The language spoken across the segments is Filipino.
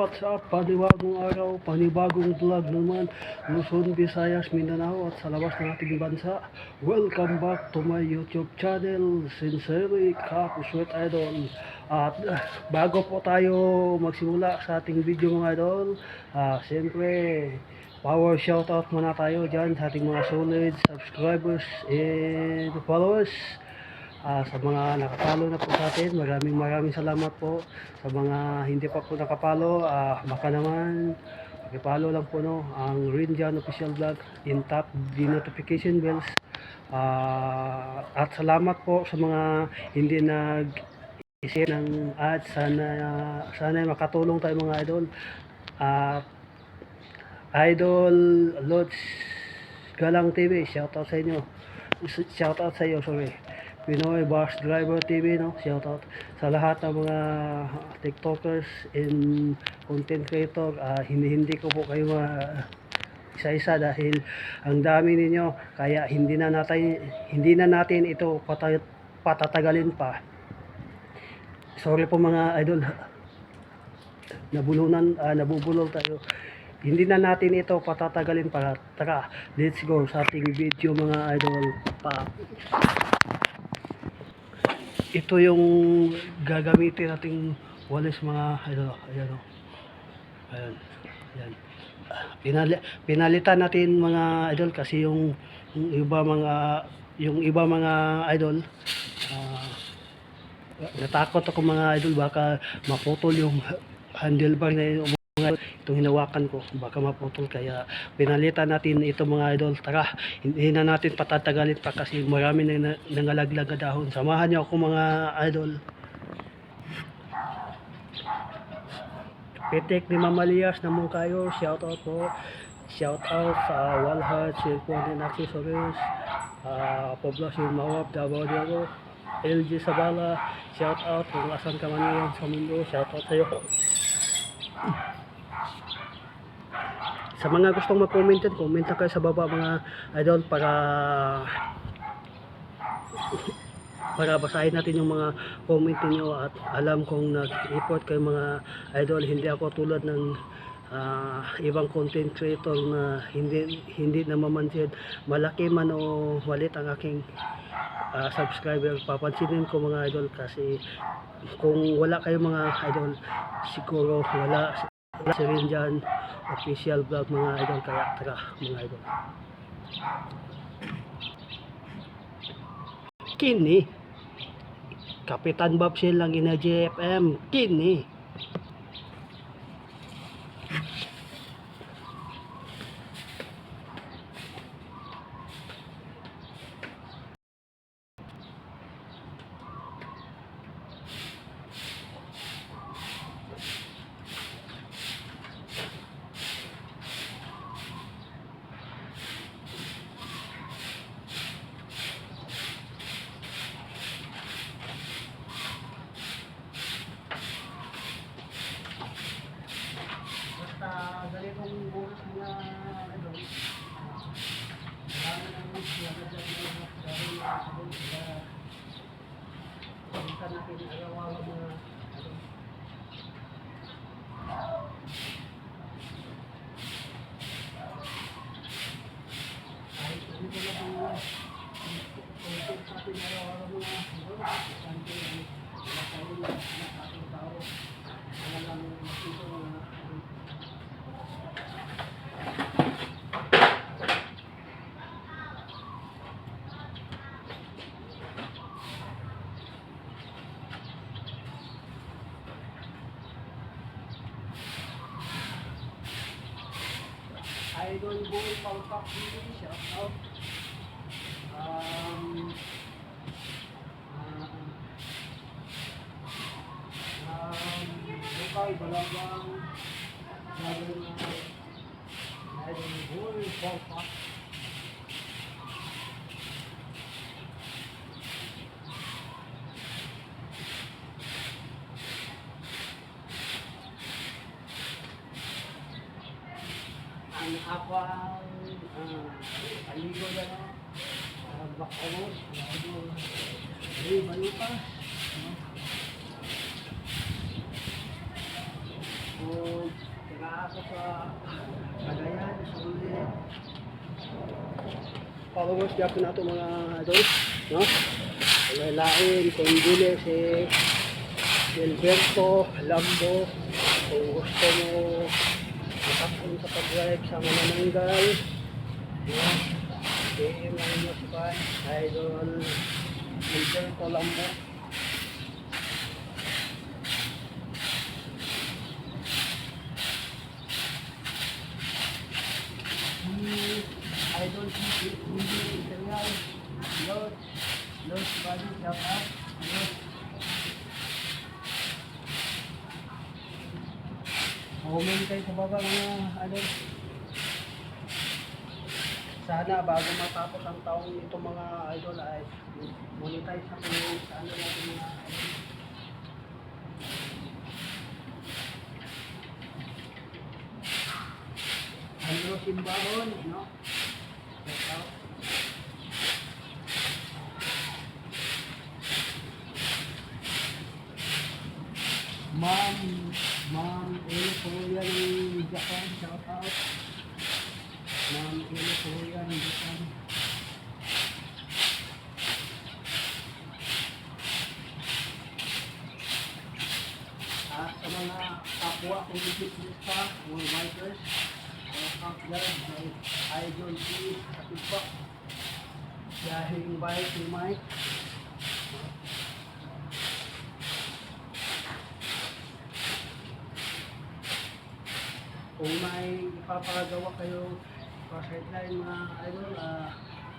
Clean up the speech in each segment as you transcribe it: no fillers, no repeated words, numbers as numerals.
what's up? Panibagong araw, panibagong vlog naman. Luzon, Visayas, Mindanao at sa labas ng ating bansa. Welcome back to my YouTube channel. Sincerely, Kakuswet Idol. At bago po tayo magsimula sa ating video mga idol, siyempre, power shoutout muna tayo dyan sa ating mga solid subscribers and followers. Sa mga nakapalo na po sa atin, maraming salamat po. Sa mga hindi pa po nakapalo, baka naman pakipalo lang po ang Rinjan Official Vlog in tap the notification bells. At salamat po sa mga hindi nag-share ng ads. Sana makatulong tayo mga idol. Idol Lods Galang TV, shoutout sa inyo. Shoutout sa iyo, sorry. Pinoy Bus Driver TV, shoutout sa lahat ng mga TikTokers and content creator. Hindi ko po kayo isa-isa dahil ang dami ninyo, kaya hindi na natin ito patatagalin pa. Sorry po mga idol, nabubulol tayo. Hindi na natin ito patatagalin pa. Tara, let's go sa ating video mga idol. Ito yung gagamitin nating walis mga idol. Ayan. Pinalitan natin mga idol kasi yung iba mga idol, natakot ako mga idol baka maputol yung handlebar na yung itong hinawakan ko, baka maputol, kaya pinalitan natin ito mga idol. Tara, hindi na natin patatagalin pa kasi marami na nangalaglag na dahon. Samahan niyo ako mga idol. Petek ni Mamalias na mong kayo, shoutout po. Shoutout sa Walhart, Circuit and Accessories, Poblacion Mawab, Davao de Oro, LG Sabala, shoutout kung asan ka man ngayon sa mundo, shoutout sa iyo. Sa mga gustong mag-comment, comment na kayo sa baba mga idol para basahin natin yung mga comment niyo. At alam kong nag-report kayo mga idol, hindi ako tulad ng ibang content creator na hindi namamansin malaki man o malit ang aking subscriber. Papansinin ko mga idol kasi kung wala kayo mga idol, siguro wala si Rinjan Official Vlog mga idol. Kaya tara mga idol, kini Kapitan Babsil lang ina JFM kini. Ganitong oras mga idol, marami ng nagdadagdag na dahil pagkita natin araw-araw mga idol. Kahit ganito lang ang content sa atin araw-araw mga idol, kasi wala tayo na ating tao, wala lang makito mga Idol Boy Palpak TV, shoutout. Lokal Balagang Idol Boy Palpak. Ang apang aligo na bakawos, aligo balipas, o Cagayan, sulit. Followers niya po nato mga idol, no? Lain, Condile, si Gilberto, Lambo, kung gusto mo makapun sa pag-drive sa Manananggal, no? PM lang mo si Pan, idol Gilberto Lambo. Idol hindi Imperial, Lord Body, shout out. Comment kayo sa baba mga idol. Sana bago matapos ang taong ito mga idol ay monetize ako sa ano natin mga idol. Andro Simbahon, no? Shout out. Ma'am Elo Korea ng Japan, shout out. Ma'am Elo Korea ng Japan. At sa mga kapwa kong business mga bikers, shout out dyan, may Idol P, Katipa, Yahing Bike ni Mike. Kung may ipapagawa kayo sa sideline mga idol,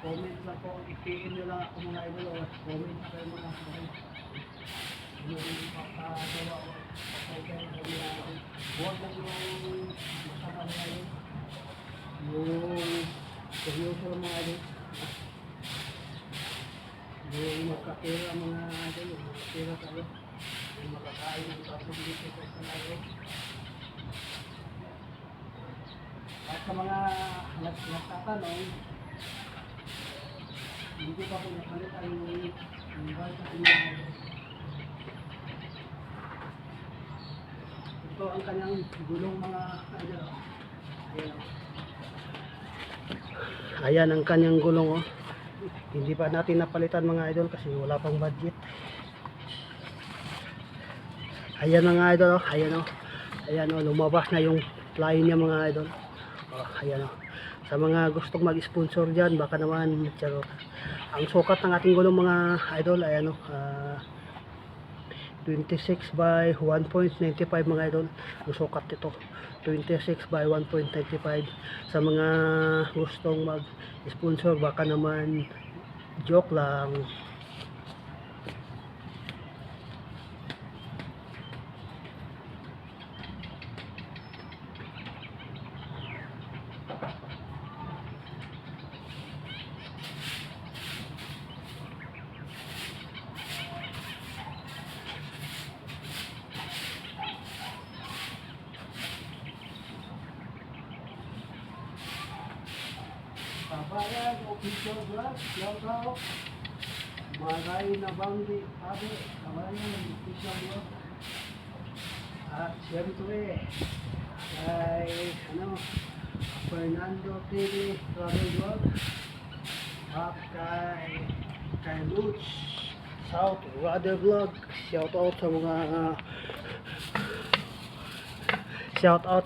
comment lang po, i-PM nyo lang ako mga idol, o comment na kayo mga idol. Yung ipapagawa o ipapagawa kayo mga idol. Huwag lang yung masama na idol. Yung seryoso lang mga idol. Yung magkakira mga idol, yung magkakira kayo. Yung makakain ng tapos dito sa mga idol. At sa mga nagtatanong, hindi pa po nakalit ang iba sa pinag. Ito ang kanyang gulong mga idol. Ayan ang kanyang gulong. Hindi pa natin napalitan mga idol kasi wala pang budget. Ayan mga idol. Ayan lumabas na yung line niya mga idol. Ayan o. Sa mga gustong mag-sponsor dyan, baka naman charot. Ang sukat ng ating gulong mga idol, ayan o. 26 by 1.95 mga idol. Ang sukat ito. 26 by 1.95. Sa mga gustong mag-sponsor, baka naman joke lang. Kabayan, official vlog, shout out. Maray na banggi, sabi, kabayan, official vlog. At siyempre, kay, Fernando TV, travel vlog. At kay Lutz, South Rudder vlog, shout out sa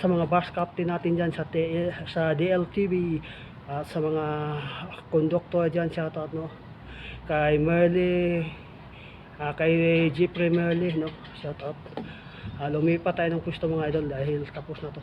mga bus captain natin dyan sa DLTV. At sa mga conductor dyan, shoutout no. Kay Merly, kay Jeffrey Merly no, shoutout. Lumipat tayo ng pwesto mga idol dahil tapos na to.